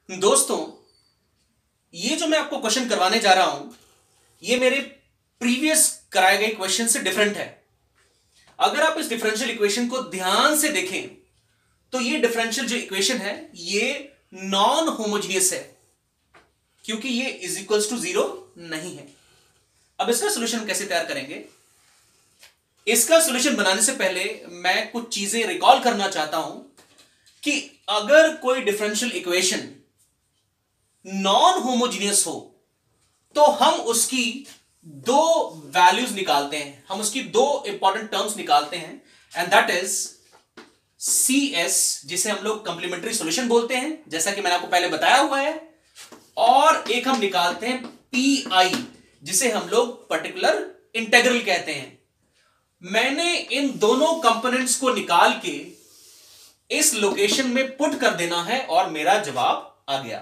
दोस्तों, ये जो मैं आपको क्वेश्चन करवाने जा रहा हूं, ये मेरे प्रीवियस कराए गए क्वेश्चन से डिफरेंट है। अगर आप इस डिफरेंशियल इक्वेशन को ध्यान से देखें तो ये डिफरेंशियल जो इक्वेशन है ये नॉन होमोजीनियस है, क्योंकि ये इज इक्वल्स टू जीरो नहीं है। अब इसका सोल्यूशन कैसे तैयार करेंगे? इसका सोल्यूशन बनाने से पहले मैं कुछ चीजें रिकॉल करना चाहता हूं कि अगर कोई डिफरेंशियल इक्वेशन नॉन होमोजीनियस हो तो हम उसकी दो वैल्यूज निकालते हैं, हम उसकी दो इंपॉर्टेंट टर्म्स निकालते हैं, एंड दैट इज CS, जिसे हम लोग कंप्लीमेंट्री सॉल्यूशन बोलते हैं, जैसा कि मैंने आपको पहले बताया हुआ है, और एक हम निकालते हैं PI, जिसे हम लोग पर्टिकुलर इंटीग्रल कहते हैं। मैंने इन दोनों कंपोनेंट्स को निकाल के इस लोकेशन में पुट कर देना है और मेरा जवाब आ गया।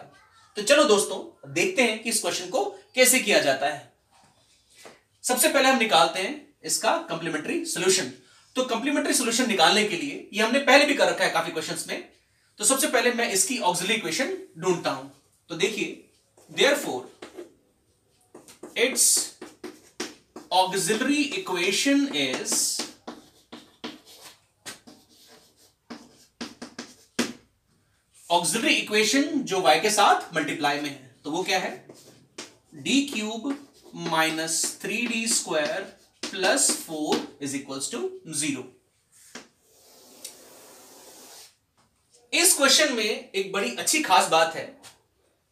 तो चलो दोस्तों देखते हैं कि इस क्वेश्चन को कैसे किया जाता है। सबसे पहले हम निकालते हैं इसका कंप्लीमेंट्री सॉल्यूशन। तो कंप्लीमेंट्री सॉल्यूशन निकालने के लिए, ये हमने पहले भी कर रखा है काफी क्वेश्चंस में, तो सबसे पहले मैं इसकी ऑक्सिलरी इक्वेशन ढूंढता हूं। तो देखिए, therefore it's auxiliary equation is auxiliary equation जो y के साथ मल्टीप्लाई में है, तो वो क्या है? d cube minus 3d square plus 4 is equals to 0। इस क्वेश्चन में एक बड़ी अच्छी खास बात है,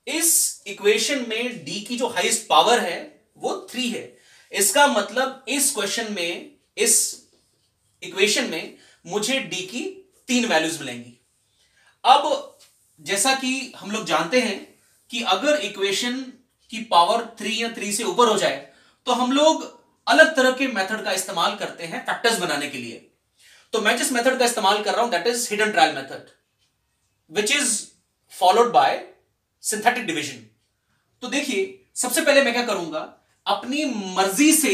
इस इक्वेशन में d की जो हाईएस्ट पावर है वो 3 है। इसका मतलब इस क्वेश्चन में, इस इक्वेशन में मुझे d की 3 वैल्यूज मिलेंगी। अब जैसा कि हम लोग जानते हैं कि अगर इक्वेशन की पावर 3 या 3 से ऊपर हो जाए तो हम लोग अलग तरह के मेथड का इस्तेमाल करते हैं फैक्टर्स बनाने के लिए। तो मैं जिस मेथड का इस्तेमाल कर रहा हूं that is hidden trial method, which is followed by synthetic division. तो देखिए, सबसे पहले मैं क्या करूंगा, अपनी मर्जी से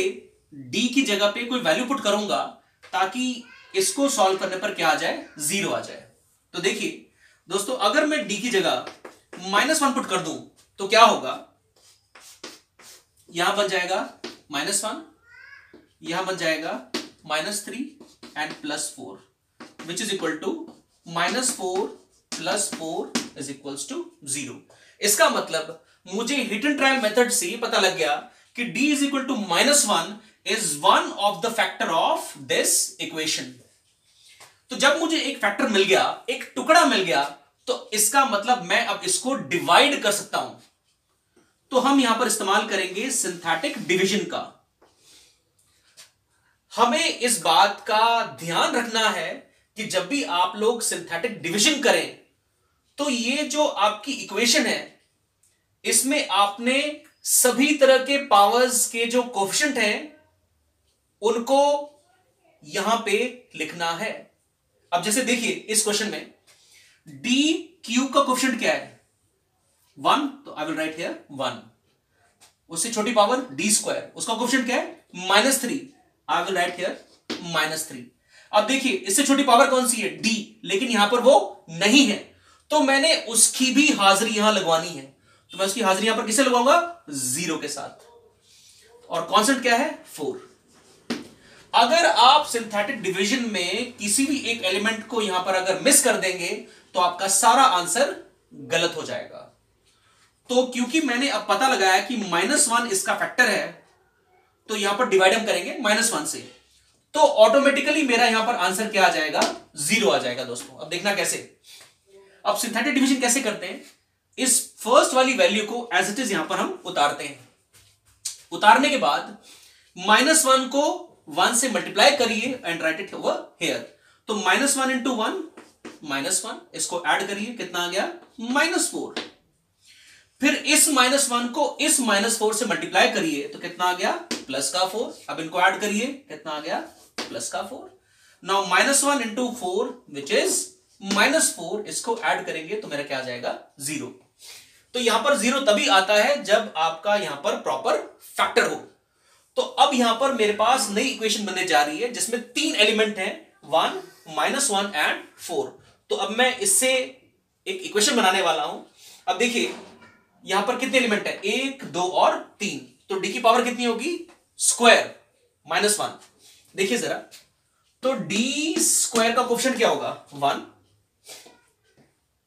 d की जगह पे कोई वैल्यू पुट करूंगा ताकि इसको सॉल्व करने पर क्या आ जाए? 0 आ जाए। तो देखिए दोस्तों, अगर मैं d की जगह -1 पुट कर दूं तो क्या होगा? यहां बन जाएगा -1, यहां बन जाएगा -3 and +4, which is equal to -4 + 4 is equals to 0। इसका मतलब मुझे हिडन ट्रायल मेथड से पता लग गया कि d is equal to -1 is one of the factor of this equation. तो जब मुझे एक फैक्टर मिल गया, एक टुकड़ा मिल गया, तो इसका मतलब मैं अब इसको डिवाइड कर सकता हूं। तो हम यहां पर इस्तेमाल करेंगे सिंथेटिक डिवीजन का। हमें इस बात का ध्यान रखना है कि जब भी आप लोग सिंथेटिक डिवीजन करें तो ये जो आपकी इक्वेशन है इसमें आपने सभी तरह के पावर्स के जो कोफिशिएंट हैं उनको यहां पे लिखना है। अब जैसे देखिए, इस क्वेश्चन में d क्यूब का कोफिशिएंट क्या है? 1, तो आई विल राइट हियर 1। उससे छोटी पावर d स्क्वायर, उसका कोफिशिएंट क्या है? -3, आई विल राइट हियर -3। अब देखिए, इससे छोटी पावर कौन सी है? d, लेकिन यहां पर वो नहीं है, तो मैंने उसकी भी हाजिरी यहां लगवानी है। तो मैं उसकी हाजिरी यहां पर किसे लगवाऊंगा? 0 के साथ। और कांस्टेंट क्या है? 4। अगर आप सिंथेटिक डिवीजन में किसी भी एक एलिमेंट को यहां पर अगर मिस कर देंगे तो आपका सारा आंसर गलत हो जाएगा। तो क्योंकि मैंने अब पता लगाया कि -1 इसका फैक्टर है, तो यहां पर डिवाइड हम करेंगे -1 से, तो ऑटोमेटिकली मेरा यहां पर आंसर क्या आ जाएगा? 0 आ जाएगा। दोस्तों अब देखना कैसे। अब सिंथेटिक डिवीजन कैसे करते हैं? इस फर्स्ट वाली वैल्यू को एज इट इज यहां पर हम उतारते हैं। उतारने के बाद -1 को 1 से मल्टीप्लाई करिए and right it over here. तो -1 इंटू 1 -1, इसको ऐड करिए, कितना आ गया? -4। फिर इस -1 को इस -4 से मल्टीप्लाई करिए तो कितना आ गया? +4। अब इनको ऐड करिए, कितना आ गया? +4। नाउ -1 इंटू 4 विच इज -4, इसको ऐड करेंगे तो मेरा क्या आ जाएगा? 0। तो यहां पर 0 तभी आता है जब आपका यहां पर प्रॉपर फैक्टर हो। तो अब यहां पर मेरे पास नई इक्वेशन बनने जा रही है जिसमें 3 एलिमेंट हैं, 1, -1 एंड 4। तो अब मैं इससे एक इक्वेशन बनाने वाला हूं। अब देखिए यहां पर कितने एलिमेंट है, 1 2 और 3, तो डी की पावर कितनी होगी, स्क्वायर -1। देखिए जरा, तो डी स्क्वायर का कोफिशिएंट क्या होगा, 1,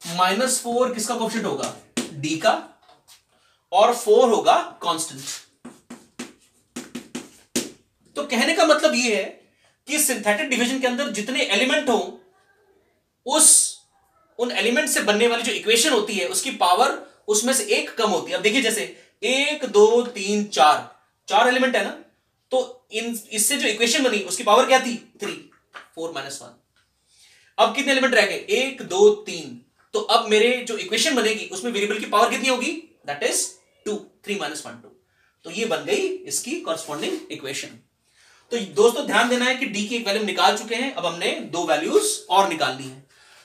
-4 किसका कोफिशिएंट होगा, डी का, और 4 होगा कांस्टेंट। तो कहने का मतलब यह है कि सिंथेटिक डिवीजन के अंदर जितने एलिमेंट हो, उन एलिमेंट से बनने वाली जो इक्वेशन होती है उसकी पावर उसमें से एक कम होती है। अब देखिए जैसे 1 2 3 4 एलिमेंट है ना, तो इससे जो इक्वेशन बनी उसकी पावर क्या थी, 3, 4 -1। अब कितने एलिमेंट रह गए, 1 2 3, तो अब मेरे जो इक्वेशन बनेगी उसमें वेरिएबल की पावर कितनी होगी, दैट इज 2, 3 -1 2। तो ये बन गई इसकी कॉरस्पॉन्डिंग इक्वेशन। तो दोस्तों ध्यान देना है कि डी की एक वैल्यू निकाल चुके हैं, अब हमने 2 वैल्यूज और निकालनी है।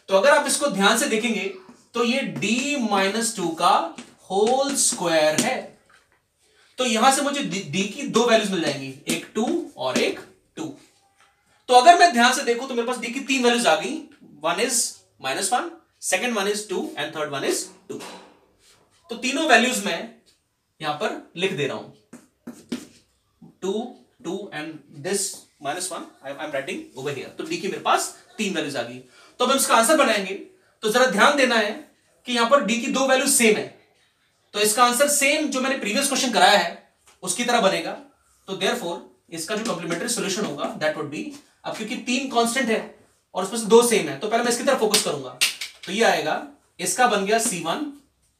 तो अगर आप इसको ध्यान से देखेंगे तो ये d-2 का होल स्क्वायर है। तो यहां से मुझे d की 2 वैल्यूज मिल जाएंगी, एक 2 और एक 2। तो अगर मैं ध्यान से देखूं तो मेरे पास d की 3 वैल्यूज आ गई, one is -1, second one is 2 and third one is 2। तो तीनों वैल्यूज मैं यहां पर लिख दे रहा हूं, 2 2 and this -1 I am writing over here. तो डी की मेरे पास 3 वैल्यूज आ गई। तो अब हम इसका आंसर बनाएंगे, तो जरा ध्यान देना है कि यहां पर डी की 2 वैल्यूज सेम है, तो इसका आंसर सेम जो मैंने प्रीवियस क्वेश्चन कराया है उसकी तरह बनेगा। तो देयरफॉर इसका जो कॉम्प्लीमेंट्री सॉल्यूशन होगा दैट वुड बी, अब क्योंकि 3 कांस्टेंट है और उसमें से 2 सेम है, तो पहले मैं इसकी तरफ फोकस करूंगा। तो ये आएगा, इसका बन गया C1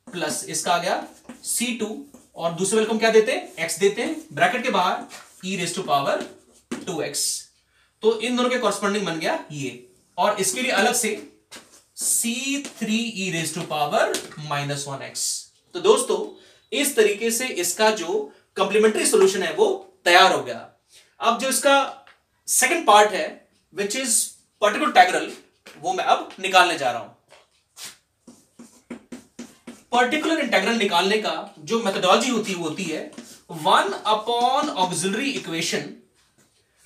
प्लस इसका आ गया C2, और दूसरे वाले को हम क्या देते हैं, x देते हैं, ब्रैकेट के बाहर e⁻²x। तो इन दोनों के कॉरस्पॉन्डिंग बन गया ये, और इसके लिए अलग से C3e⁻⁻1x। तो दोस्तों इस तरीके से इसका जो कंप्लीमेंट्री सॉल्यूशन है वो तैयार हो गया। अब जो इसका सेकंड पार्ट है विच इज पर्टिकुलर इंटीग्रल, वो मैं अब निकालने जा रहा हूं। पर्टिकुलर इंटीग्रल निकालने का जो मेथोडोलॉजी होती है 1 अपॉन ऑक्सिलरी इक्वेशन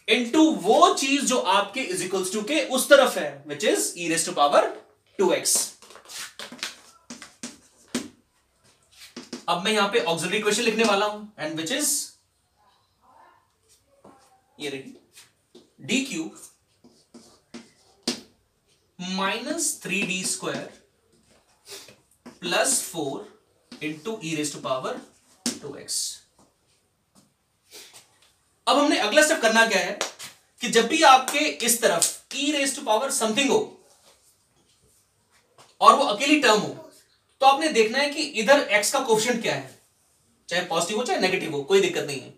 इनटू वो चीज जो आपके इज इक्वल्स टू के उस तरफ है, विच इज e⁻²x। अब मैं यहां पे ऑक्सिलरी इक्वेशन लिखने वाला हूं, एंड विच इज ये रही, d³ -3d² plus 4 into e⁻²x। अब हमने अगला स्टेप करना क्या है कि जब भी आपके इस तरफ e⁻² समथिंग हो और वो अकेली टर्म हो, तो आपने देखना है कि इधर x का कोफिशिएंट क्या है, चाहे पॉजिटिव हो चाहे नेगेटिव हो, कोई दिक्कत नहीं है।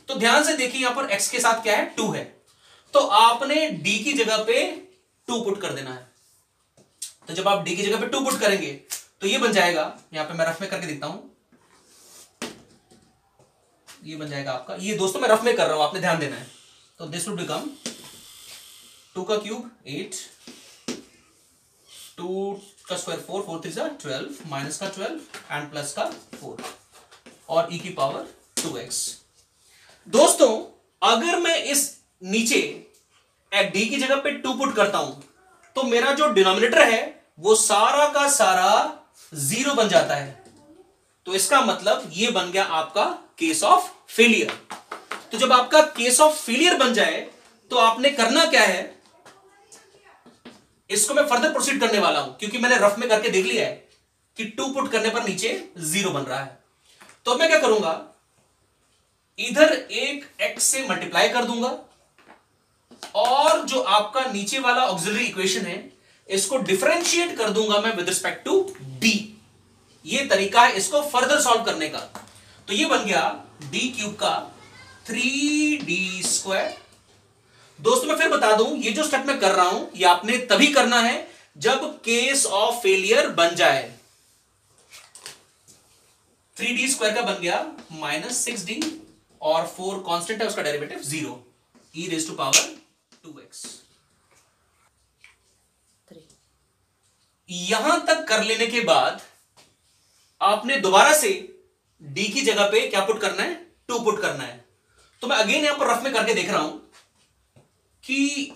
तो ध्यान से देखिए यहां पर x के साथ क्या है, 2 है, तो आपने d की जगह पे 2 पुट कर देना है। तो जब आप d की जगह पे 2 पुट करेंगे तो ये बन जाएगा, यहां पे मैं रफ में करके देखता हूं, ये बन जाएगा आपका, ये दोस्तों मैं रफ में कर रहा हूं, आपने ध्यान देना है। तो दिस वुड बिकम 2 का क्यूब 8, 2 का स्क्वायर 4, 4 3 12, माइनस का 12 एंड प्लस का 4, और e की पावर 2x। दोस्तों अगर मैं इस नीचे d की जगह पे 2 पुट करता हूं तो मेरा जो डिनोमिनेटर है वो सारा का सारा 0 बन जाता है। तो इसका मतलब ये बन गया आपका केस ऑफ फेलियर। तो जब आपका केस ऑफ फेलियर बन जाए तो आपने करना क्या है, इसको मैं फर्दर प्रोसीड करने वाला हूं, क्योंकि मैंने रफ में करके देख लिया है कि 2 पुट करने पर नीचे 0 बन रहा है। तो मैं क्या करूंगा, इधर एक x से मल्टीप्लाई कर दूंगा, और जो आपका नीचे वाला ऑक्सिलरी इक्वेशन है इसको डिफरेंशिएट कर दूंगा मैं विद रिस्पेक्ट टू d। ये तरीका है इसको फर्दर सॉल्व करने का। तो ये बन गया d³ का 3d²। दोस्तों मैं फिर बता दूं, ये जो स्टेप मैं कर रहा हूं ये आपने तभी करना है जब केस ऑफ फेलियर बन जाए। 3d² का बन गया -6d, और 4 कांस्टेंट है उसका डेरिवेटिव 0, e⁻²x। यहां तक कर लेने के बाद आपने दोबारा से d की जगह पे क्या पुट करना है, 2 पुट करना है। तो मैं अगेन यहां पर रफ में करके देख रहा हूं कि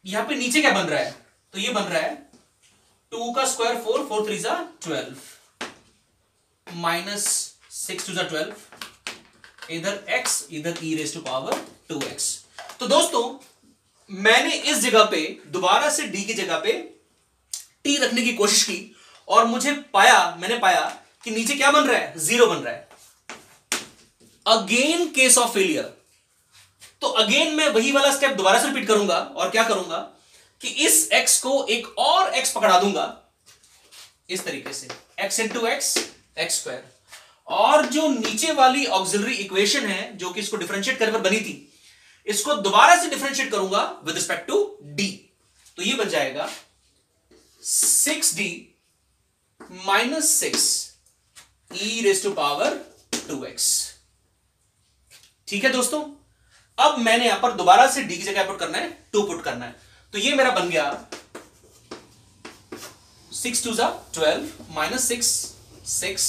यहां पे नीचे क्या बन रहा है। तो ये बन रहा है 2 का स्क्वायर 4, 4 3 12, माइनस 6 टू 12, इधर x इधर e raise to power 2x। तो दोस्तों मैंने इस जगह पे दोबारा से d की जगह पे t रखने की कोशिश की और मैंने पाया कि नीचे क्या बन रहा है, 0 बन रहा है। Again case of failure. तो अगेन मैं वही वाला स्टेप दोबारा से रिपीट करूंगा और क्या करूंगा कि इस x को एक और x पकड़ा दूंगा इस तरीके से, x into x x square, और जो नीचे वाली ऑक्सिलरी इक्वेशन है जो कि इसको डिफरेंशिएट करने पर बनी थी, इसको दोबारा से डिफरेंशिएट करूंगा विद रिस्पेक्ट टू d। तो ये बन जाएगा 6d minus 6 e raise to power 2x। ठीक है दोस्तों, अब मैंने यहां पर दोबारा से d की जगह पुट करना है 2 पुट करना है। तो ये मेरा बन गया 6 to 12 minus 6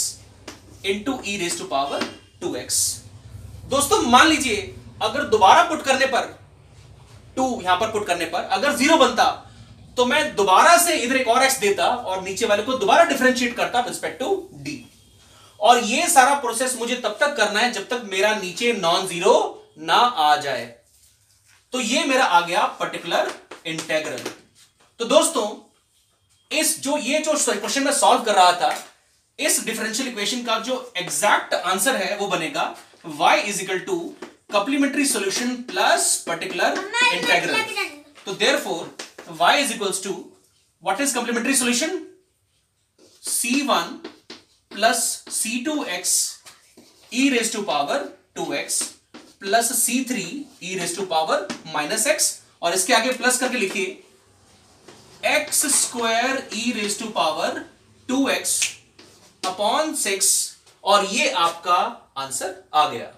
into e raise to power 2x। दोस्तों मान लीजिए अगर दोबारा पुट करने पर 2 यहां पर पुट करने पर अगर 0 बनता तो मैं दोबारा से इधर एक और x देता और नीचे वाले को दोबारा डिफरेंशिएट करता विद रिस्पेक्ट टू d। और ये सारा प्रोसेस मुझे तब तक करना है जब तक मेरा नीचे नॉन जीरो ना आ जाए। तो ये मेरा आ गया पर्टिकुलर इंटेग्रल। तो दोस्तों ये जो क्वेश्चन में सॉल्व कर रहा था, इस डिफरेंशियल इक्वेशन का जो एग्जैक्ट आंसर है वो बनेगा y is equal to complementary solution plus particular integral. तो therefore y is equals to what is complementary solution, c1 plus c2x e raise to power 2x plus c3 e raise to power minus x, और इसके आगे plus करके लिखिए x square e raise to power 2x upon 6, और ये आपका answer आ गया।